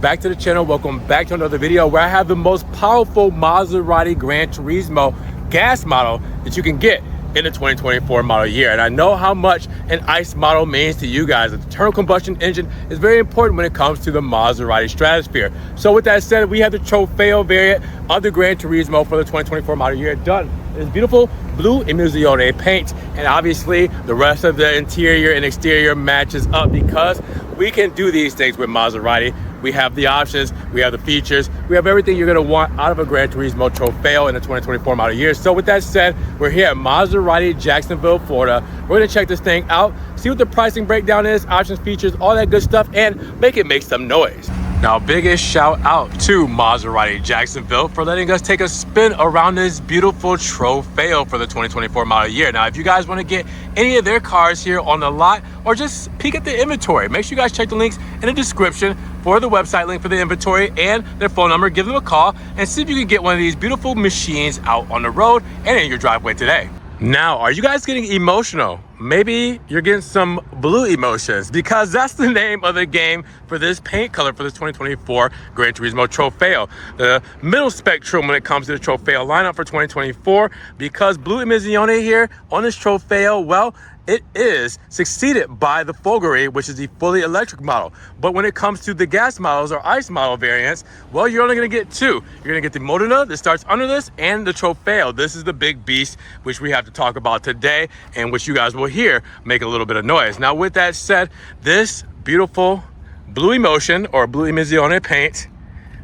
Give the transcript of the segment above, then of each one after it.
Back to the channel. Welcome back to another video where I have the most powerful Maserati Granturismo gas model that you can get in the 2024 model year. And I know how much an ICE model means to you guys. The internal combustion engine is very important when it comes to the Maserati Stratosphere. So with that said, we have the Trofeo variant of the Granturismo for the 2024 model year done. It's beautiful blue Emissione paint, and obviously the rest of the interior and exterior matches up because we can do these things with Maserati. We have the options, we have the features, we have everything you're gonna want out of a Granturismo Trofeo in the 2024 model year. So with that said, we're here at Maserati, Jacksonville, Florida. We're gonna check this thing out, see what the pricing breakdown is, options, features, all that good stuff, and make it make some noise. Now, biggest shout out to Maserati Jacksonville for letting us take a spin around this beautiful Trofeo for the 2024 model year. Now, if you guys want to get any of their cars here on the lot or just peek at the inventory, make sure you guys check the links in the description for the website link for the inventory and their phone number. Give them a call and see if you can get one of these beautiful machines out on the road and in your driveway today. Now, are you guys getting emotional? Maybe you're getting some blue emotions because that's the name of the game for this paint color for this 2024 Granturismo Trofeo. The middle spectrum when it comes to the Trofeo lineup for 2024, because blue Emissione here on this Trofeo, well, it is succeeded by the Folgore, which is the fully electric model. But when it comes to the gas models or ICE model variants, well, you're only gonna get two. You're gonna get the Modena that starts under this and the Trofeo. This is the big beast, which we have to talk about today and which you guys will hear make a little bit of noise. Now, with that said, this beautiful blue emotion or blue Emissione paint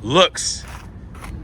looks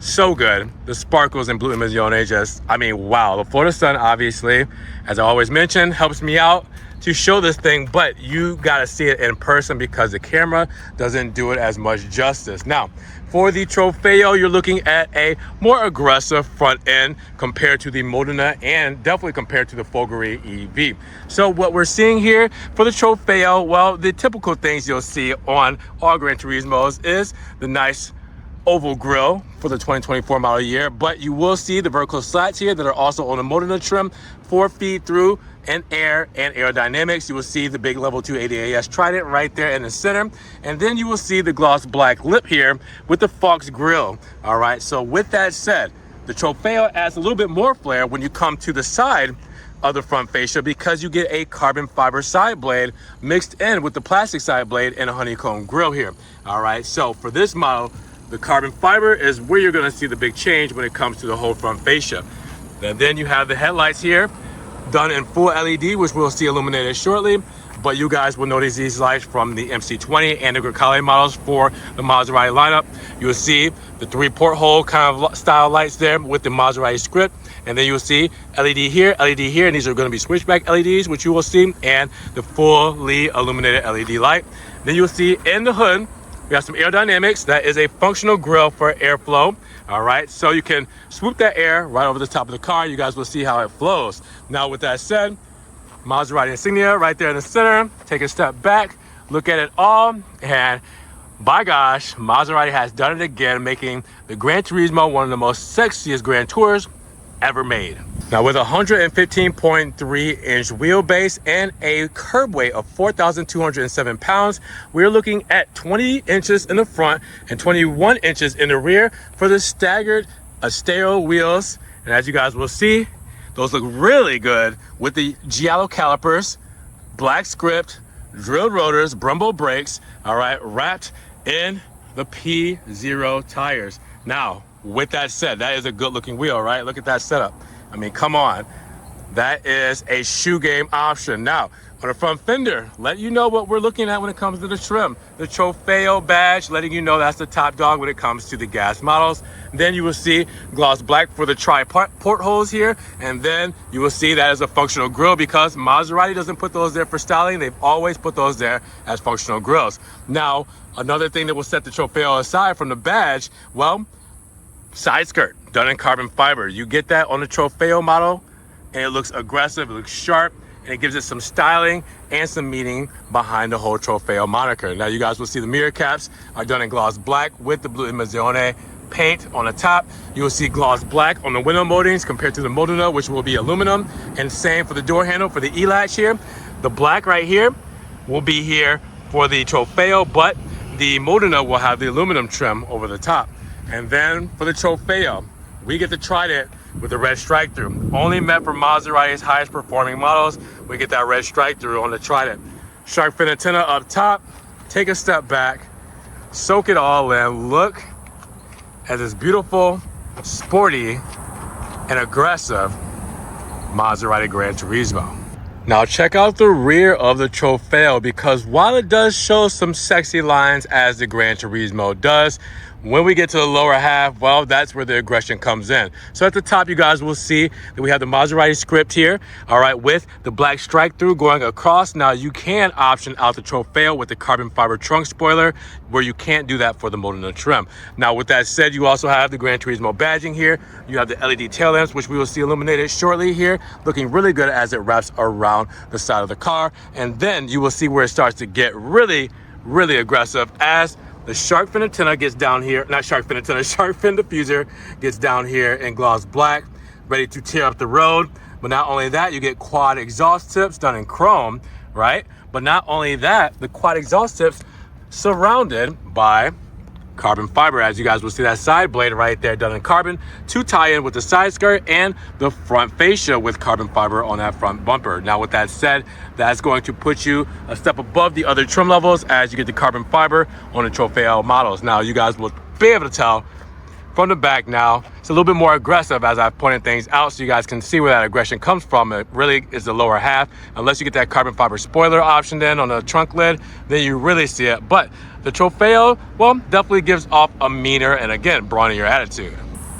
so good. The sparkles in blue Emissione just, I mean, wow. The Florida sun, obviously, as I always mention, helps me out to show this thing, but you gotta see it in person because the camera doesn't do it as much justice. Now, for the Trofeo, you're looking at a more aggressive front end compared to the Modena and definitely compared to the Folgore EV. So what we're seeing here for the Trofeo, well, the typical things you'll see on all Granturismos is the nice oval grille for the 2024 model year, but you will see the vertical slats here that are also on the Modena trim, 4 feet through and air and aerodynamics. You will see the big level 2 ADAS Trident right there in the center, and then you will see the gloss black lip here with the Fox grille. All right, so with that said, the Trofeo adds a little bit more flair when you come to the side of the front fascia because you get a carbon fiber side blade mixed in with the plastic side blade and a honeycomb grille here. All right, so for this model, the carbon fiber is where you're gonna see the big change when it comes to the whole front fascia. And then you have the headlights here done in full LED, which we'll see illuminated shortly, but you guys will notice these lights from the MC20 and the Grecale models for the Maserati lineup. You'll see the 3 porthole kind of style lights there with the Maserati script, and then you'll see LED here, and these are going to be switchback LEDs, which you will see, and the fully illuminated LED light. Then you'll see in the hood, we have some aerodynamics. That is a functional grille for airflow. All right, so you can swoop that air right over the top of the car. You guys will see how it flows. Now, with that said, Maserati insignia right there in the center. Take a step back, look at it all, and by gosh, Maserati has done it again, making the Granturismo one of the most sexiest Grand Tours ever made. Now, with a 115.3 inch wheelbase and a curb weight of 4,207 pounds, we're looking at 20 inches in the front and 21 inches in the rear for the staggered Astero wheels. And as you guys will see, those look really good with the Giallo calipers, black script, drilled rotors, Brembo brakes, all right, wrapped in the P0 tires. Now, with that said, that is a good looking wheel, right? Look at that setup. I mean, come on. That is a shoe game option. Now, on the front fender, let you know what we're looking at when it comes to the trim. The Trofeo badge, letting you know that's the top dog when it comes to the gas models. Then you will see gloss black for the portholes here. And then you will see that as a functional grille because Maserati doesn't put those there for styling. They've always put those there as functional grills. Now, another thing that will set the Trofeo aside from the badge, well, side skirt done in carbon fiber. You get that on the Trofeo model and it looks aggressive, it looks sharp, and it gives it some styling and some meaning behind the whole Trofeo moniker. Now you guys will see the mirror caps are done in gloss black with the blue Emissione paint on the top. You will see gloss black on the window moldings compared to the Modena, which will be aluminum, and same for the door handle for the E-latch here. The black right here will be here for the Trofeo, but the Modena will have the aluminum trim over the top. And then for the Trofeo, we get the Trident with the red strike through. Only meant for Maserati's highest performing models. We get that red strike through on the Trident. Shark fin antenna up top. Take a step back, soak it all in. Look at this beautiful, sporty, and aggressive Maserati Granturismo. Now check out the rear of the Trofeo, because while it does show some sexy lines as the Granturismo does, when we get to the lower half, well, that's where the aggression comes in. So at the top, you guys will see that we have the Maserati script here, all right, with the black strike through going across. Now you can option out the Trofeo with the carbon fiber trunk spoiler, where you can't do that for the Modena trim. Now with that said, you also have the Granturismo badging here. You have the LED tail lamps, which we will see illuminated shortly here, looking really good as it wraps around the side of the car. And then you will see where it starts to get really, really aggressive as the shark fin antenna gets down here, not shark fin antenna, shark fin diffuser gets down here in gloss black, ready to tear up the road. But not only that, you get quad exhaust tips done in chrome, right? But not only that, the quad exhaust tips surrounded by carbon fiber, as you guys will see that side blade right there done in carbon to tie in with the side skirt and the front fascia with carbon fiber on that front bumper. Now with that said, that's going to put you a step above the other trim levels as you get the carbon fiber on the Trofeo models. Now you guys will be able to tell from the back now, it's a little bit more aggressive as I've pointed things out so you guys can see where that aggression comes from. It really is the lower half. Unless you get that carbon fiber spoiler optioned in on the trunk lid, then you really see it. But the Trofeo, well, definitely gives off a meaner and again, brawnier attitude.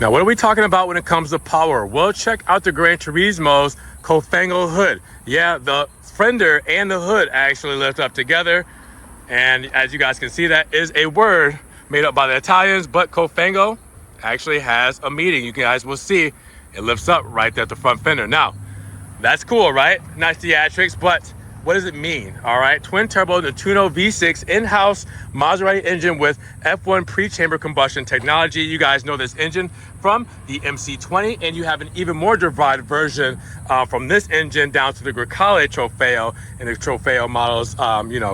Now, what are we talking about when it comes to power? Well, check out the Granturismo's cofango hood. Yeah, the fender and the hood actually lift up together. And as you guys can see, that is a word made up by the Italians, but cofango actually has a meaning. You guys will see it lifts up right there at the front fender. Now, that's cool, right? Nice theatrics, but what does it mean? All right, twin turbo Neutrino V6 in-house Maserati engine with F1 pre-chamber combustion technology. You guys know this engine from the MC20, and you have an even more divided version from this engine down to the Grecale Trofeo and the Trofeo models,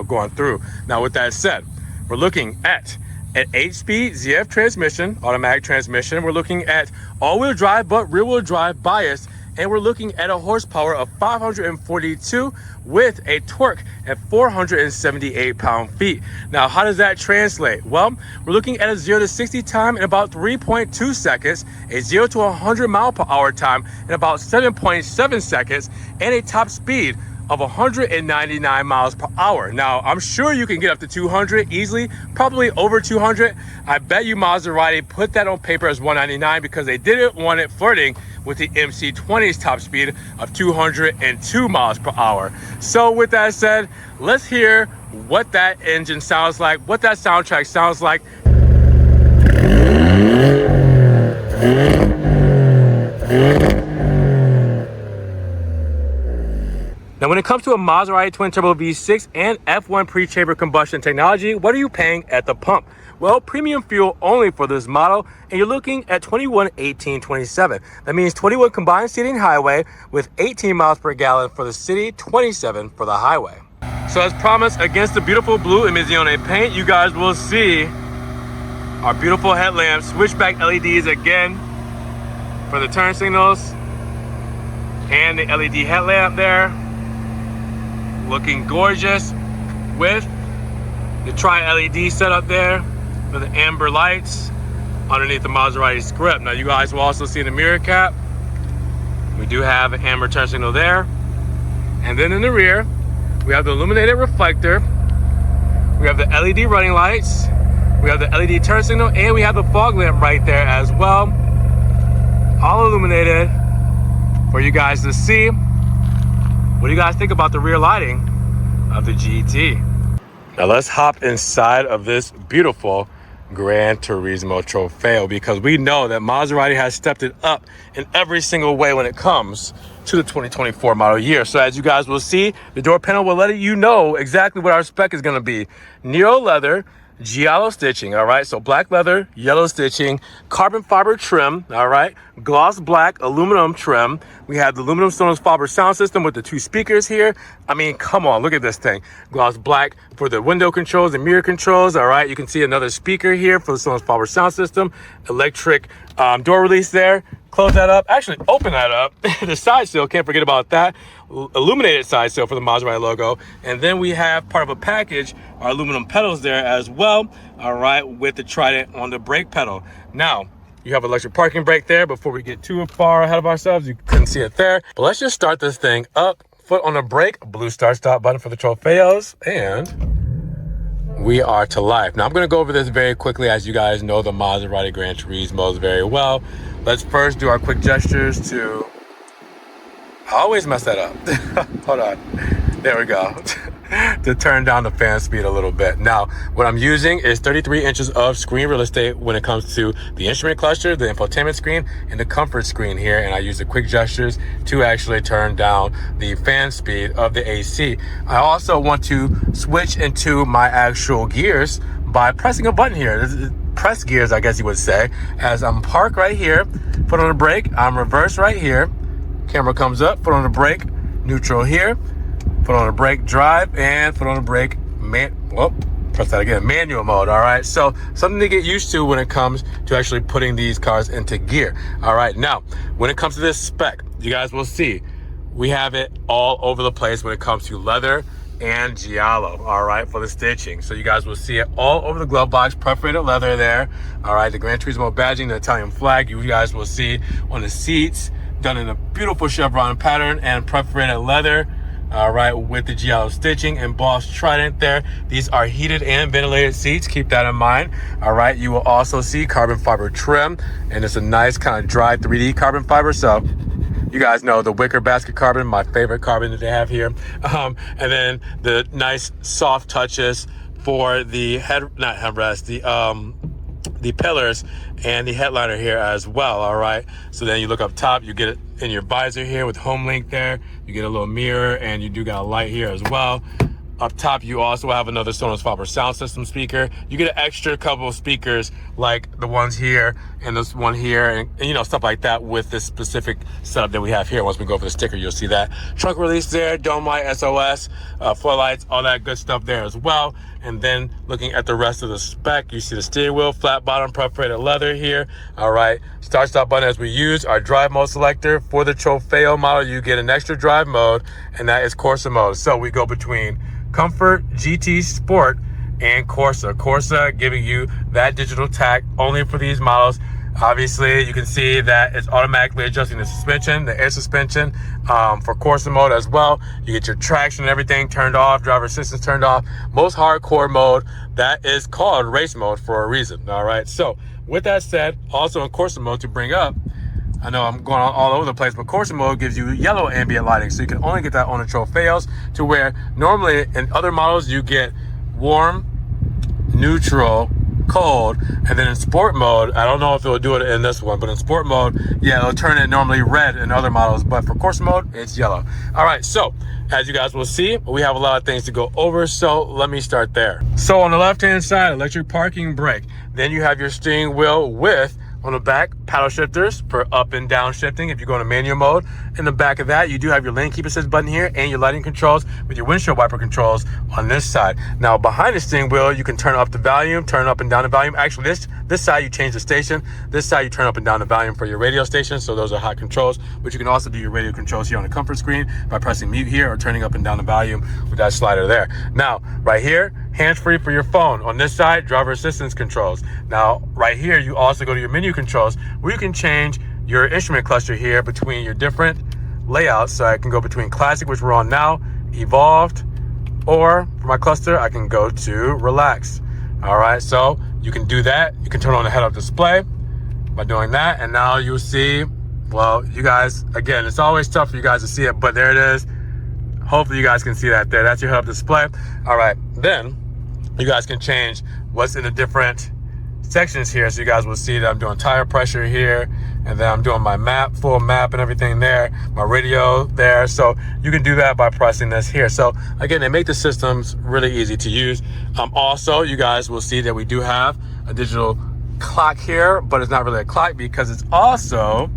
going through. Now, with that said, we're looking at an 8-speed ZF transmission, automatic transmission. We're looking at all-wheel drive, but rear-wheel drive bias. And we're looking at a horsepower of 542 with a torque at 478 pound-feet. Now, how does that translate? Well, we're looking at a 0 to 60 time in about 3.2 seconds, a 0 to 100 mile per hour time in about 7.7 seconds, and a top speed of 199 miles per hour. Now, I'm sure you can get up to 200 easily, probably over 200. I bet you Maserati put that on paper as 199 because they didn't want it flirting with the MC20's top speed of 202 miles per hour. So with that said, let's hear what that engine sounds like, what that soundtrack sounds like. Now, when it comes to a Maserati twin turbo V6 and F1 pre-chamber combustion technology, what are you paying at the pump? Well, premium fuel only for this model, and you're looking at 21.18.27. That means 21 combined seating highway with 18 miles per gallon for the city, 27 for the highway. So as promised, against the beautiful blue Emizione paint, you guys will see our beautiful headlamps, switchback LEDs again for the turn signals, and the LED headlamp there. Looking gorgeous with the tri-LED setup there for the amber lights underneath the Maserati script. Now you guys will also see the mirror cap. We do have an amber turn signal there. And then in the rear, we have the illuminated reflector. We have the LED running lights. We have the LED turn signal, and we have the fog lamp right there as well. All illuminated for you guys to see. What do you guys think about the rear lighting of the GT? Now let's hop inside of this beautiful Granturismo Trofeo, because we know that Maserati has stepped it up in every single way when it comes to the 2024 model year. So as you guys will see, the door panel will let you know exactly what our spec is going to be. Nero leather, giallo stitching, all right? So black leather, yellow stitching, carbon fiber trim, all right? Gloss black aluminum trim. We have the aluminum Sonos fiber sound system with the 2 speakers here. I mean, come on, look at this thing. Gloss black for the window controls and mirror controls, all right? You can see another speaker here for the Sonos fiber sound system. Electric door release there. Close that up, actually open that up. The side sill, can't forget about that. Illuminated side sill for the Maserati logo. And then we have part of a package, our aluminum pedals there as well, all right, with the Trident on the brake pedal. Now, you have electric parking brake there. Before we get too far ahead of ourselves, you couldn't see it there. But let's just start this thing up. Foot on the brake, blue start-stop button for the Trofeos, and we are to life. Now, I'm going to go over this very quickly. As you guys know the Maserati Granturismo very well. Let's first do our quick gestures to... I always mess that up. Hold on. There we go. To turn down the fan speed a little bit. Now, what I'm using is 33 inches of screen real estate when it comes to the instrument cluster, the infotainment screen, and the comfort screen here. And I use the quick gestures to actually turn down the fan speed of the AC. I also want to switch into my actual gears by pressing a button here. This is press gears, I guess you would say, as I'm parked right here, foot on the brake, I'm reversed right here, camera comes up, foot on the brake, neutral here, foot on the brake, drive, and foot on the brake, press that again, manual mode, all right? So something to get used to when it comes to actually putting these cars into gear, all right? Now, when it comes to this spec, you guys will see, we have it all over the place when it comes to leather and giallo, all right, for the stitching. So you guys will see it all over the glove box, perforated leather there, all right, the Granturismo badging, the Italian flag, you guys will see on the seats, done in a beautiful chevron pattern and perforated leather, all right, with the giallo stitching, embossed Trident there. These are heated and ventilated seats, keep that in mind, all right. You will also see carbon fiber trim, and it's a nice kind of dry 3D carbon fiber, so you guys know the wicker basket carbon, my favorite carbon that they have here. And then the nice soft touches for the the pillars and the headliner here as well, all right? So then you look up top, you get it in your visor here with home link there. You get a little mirror, and you do got a light here as well. Up top, you also have another Sonos fiber sound system speaker. You get an extra couple of speakers like the ones here and this one here, and you know, stuff like that with this specific setup that we have here. Once we go over the sticker, you'll see that. Trunk release there, dome light, SOS, floodlights, all that good stuff there as well. And then looking at the rest of the spec, you see the steering wheel, flat bottom, perforated leather here. All right, start stop button as we use our drive mode selector. For the Trofeo model, you get an extra drive mode, and that is Corsa mode. So we go between Comfort, GT, Sport, and Corsa. Corsa giving you that digital tack only for these models. Obviously, you can see that it's automatically adjusting the suspension, the air suspension, for Corsa mode as well. You get your traction and everything turned off, driver assistance turned off. Most hardcore mode, that is called race mode for a reason, all right? So with that said, also in Corsa mode to bring up, I know I'm going all over the place, but Corsa mode gives you yellow ambient lighting, so you can only get that on the Trofeos, to where normally in other models you get warm, neutral, cold, and then in sport mode, I don't know if it'll do it in this one, but in sport mode, yeah, it'll turn it normally red in other models, but for Corsa mode, it's yellow. All right, so as you guys will see, we have a lot of things to go over, so let me start there. So on the left-hand side, electric parking brake. Then you have your steering wheel with, on the back, paddle shifters for up and down shifting if you go into manual mode. In the back of that, you do have your lane keep assist button here and your lighting controls with your windshield wiper controls on this side. Now behind the steering wheel, you can turn up the volume, turn up and down the volume. Actually, this side you change the station. This side you turn up and down the volume for your radio station. So those are hot controls, but you can also do your radio controls here on the comfort screen by pressing mute here or turning up and down the volume with that slider there. Now, right here, hands-free for your phone. On this side, driver assistance controls. Now, right here, you also go to your menu controls where you can change your instrument cluster here between your different layouts. So I can go between classic, which we're on now, evolved, or for my cluster, I can go to relax. All right, so you can do that. You can turn on the head-up display by doing that. And now you'll see, well, you guys, again, it's always tough for you guys to see it, but there it is. Hopefully you guys can see that there. That's your head-up display. All right, then you guys can change what's in the different sections here, so you guys will see that I'm doing tire pressure here And then I'm doing my map, full map and everything there, my radio there. So you can do that by pressing this here. So again, they make the systems really easy to use. Also, you guys will see that we do have a digital clock here, but it's not really a clock because it's also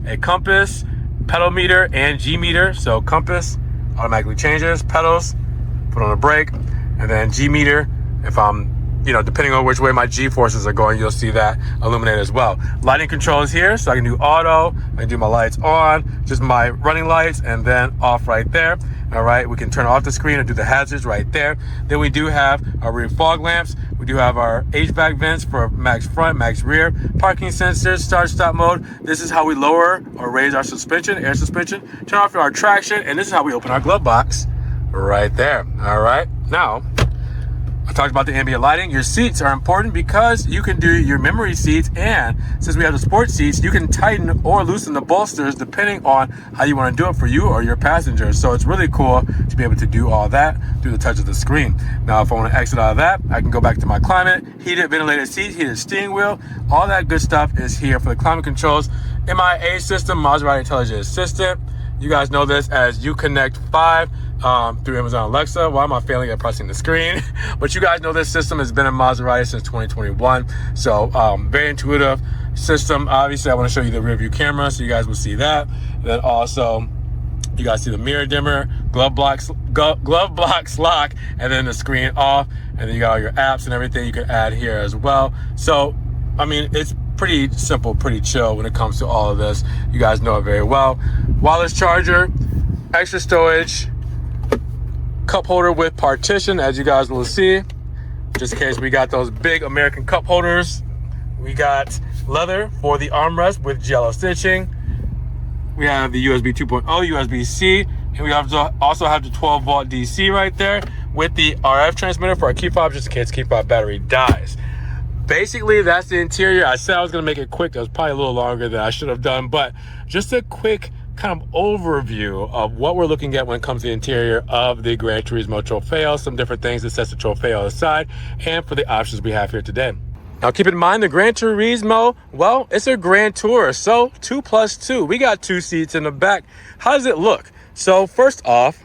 a compass, pedal meter, and G meter. So compass automatically changes, pedals, put on a brake, and then G meter, if I'm, depending on which way my G forces are going, you'll see that illuminate as well. Lighting controls here, so I can do auto, I can do my lights on, just my running lights, and then off right there. All right, we can turn off the screen and do the hazards right there. Then we do have our rear fog lamps. We do have our HVAC vents for max front, max rear, parking sensors, start stop mode. This is how we lower or raise our suspension, air suspension, turn off our traction, and this is how we open our glove box right there. All right, now, I talked about the ambient lighting. Your seats are important because you can do your memory seats, and since we have the sports seats, you can tighten or loosen the bolsters depending on how you want to do it for you or your passengers. So it's really cool to be able to do all that through the touch of the screen. Now, if I want to exit out of that, I can go back to my climate, heated, ventilated seats, heated steering wheel. All that good stuff is here for the climate controls. MIA system, Maserati Intelligent Assistant. You guys know this as Uconnect 5. Through Amazon Alexa. Why am I failing at pressing the screen? But you guys know this system has been in Maserati since 2021. So very intuitive system. Obviously, I want to show you the rear view camera so you guys will see that. And then also, you guys see the mirror dimmer, glove box lock, and then the screen off. And then you got all your apps and everything you can add here as well. So, I mean, it's pretty simple, pretty chill when it comes to all of this. You guys know it very well. Wireless charger, extra storage, cup holder with partition, as you guys will see, just in case we got those big American cup holders. We got leather for the armrest with jello stitching. We have the USB 2.0, USB-C, and we also have the 12-volt DC right there with the RF transmitter for our key fob, just in case key fob battery dies. Basically, that's the interior. I said I was going to make it quick. That was probably a little longer than I should have done, but just a quick kind of overview of what we're looking at when it comes to the interior of the Granturismo Trofeo, some different things that sets the Trofeo aside, and for the options we have here today. Now, keep in mind the Granturismo, well, it's a Grand Tour, so 2+2. We got 2 seats in the back. How does it look? So first off,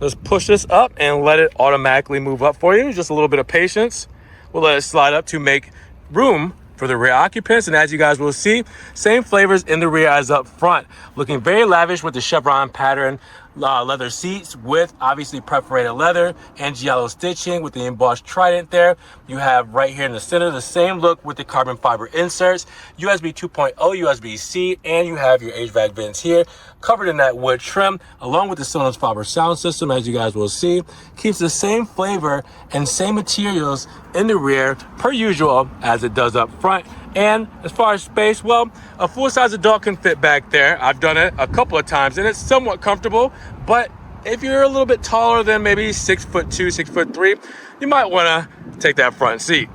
let's push this up and let it automatically move up for you. Just a little bit of patience. We'll let it slide up to make room for the rear occupants, and as you guys will see, same flavors in the rear as up front. Looking very lavish with the chevron pattern leather seats with obviously perforated leather and giallo stitching with the embossed trident there. You have right here in the center the same look with the carbon fiber inserts, USB 2.0, USB-C, and you have your HVAC vents here covered in that wood trim along with the Sonos fiber sound system, as you guys will see. Keeps the same flavor and same materials in the rear per usual as it does up front. And as far as space, well, a full-size adult can fit back there. I've done it a couple of times and it's somewhat comfortable, but if you're a little bit taller than maybe 6'2", 6'3", you might want to take that front seat.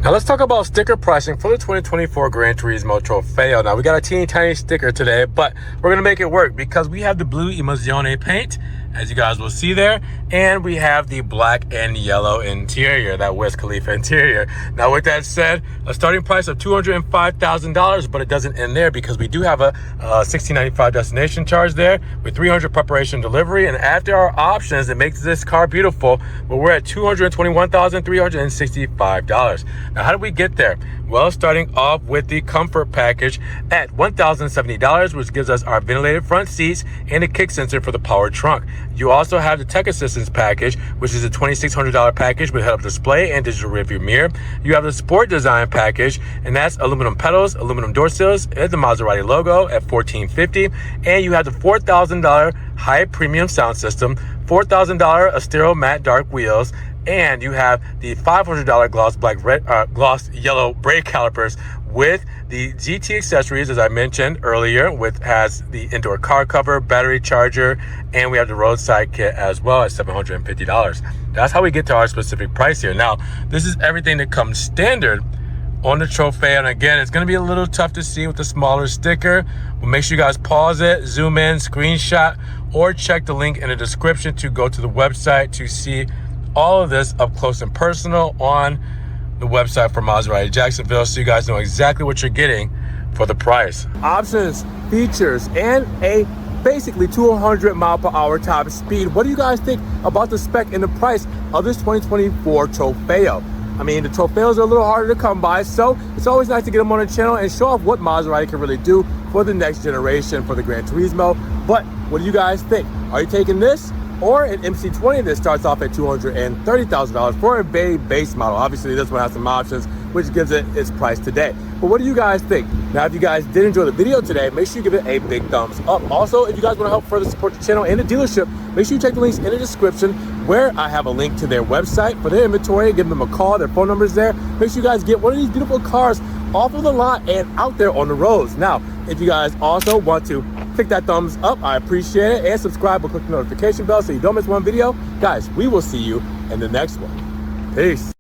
Now let's talk about sticker pricing for the 2024 Granturismo Trofeo. Now we got a teeny tiny sticker today, but we're gonna make it work because we have the blue Emozione paint, as you guys will see there, and we have the black and yellow interior, that Wiz Khalifa interior. Now with that said, a starting price of $205,000, but it doesn't end there because we do have a $1,695 destination charge there with $300 preparation delivery, and after our options, it makes this car beautiful, but we're at $221,365. Now how do we get there? Well, starting off with the comfort package at $1,070, which gives us our ventilated front seats and a kick sensor for the power trunk. You also have the tech assistance package, which is a $2,600 package with head-up display and digital rearview mirror. You have the sport design package, and that's aluminum pedals, aluminum door sills, and the Maserati logo at $1,450. And you have the $4,000 high premium sound system, $4,000 Astero matte dark wheels, and you have the $500 gloss yellow brake calipers with the GT accessories, as I mentioned earlier, has the indoor car cover, battery charger, and we have the roadside kit as well at $750. That's how we get to our specific price here. Now, this is everything that comes standard on the Trofeo, and again, it's going to be a little tough to see with the smaller sticker. But make sure you guys pause it, zoom in, screenshot, or check the link in the description to go to the website to see all of this up close and personal on the website for Maserati Jacksonville, so you guys know exactly what you're getting for the price. Options, features, and a basically 200 mile per hour top speed. What do you guys think about the spec and the price of this 2024 Trofeo? I mean, the Trofeos are a little harder to come by, so it's always nice to get them on the channel and show off what Maserati can really do for the next generation for the Granturismo. But what do you guys think? Are you taking this or an MC20 that starts off at $230,000 for a very base model? Obviously, this one has some options, which gives it its price today. But what do you guys think? Now, if you guys did enjoy the video today, make sure you give it a big thumbs up. Also, if you guys want to help further support the channel and the dealership, make sure you check the links in the description where I have a link to their website for their inventory. Give them a call, their phone number is there. Make sure you guys get one of these beautiful cars off of the lot and out there on the roads. Now, if you guys also want to click that thumbs up, I appreciate it, and subscribe or click the notification bell so you don't miss one video. Guys, we will see you in the next one. Peace.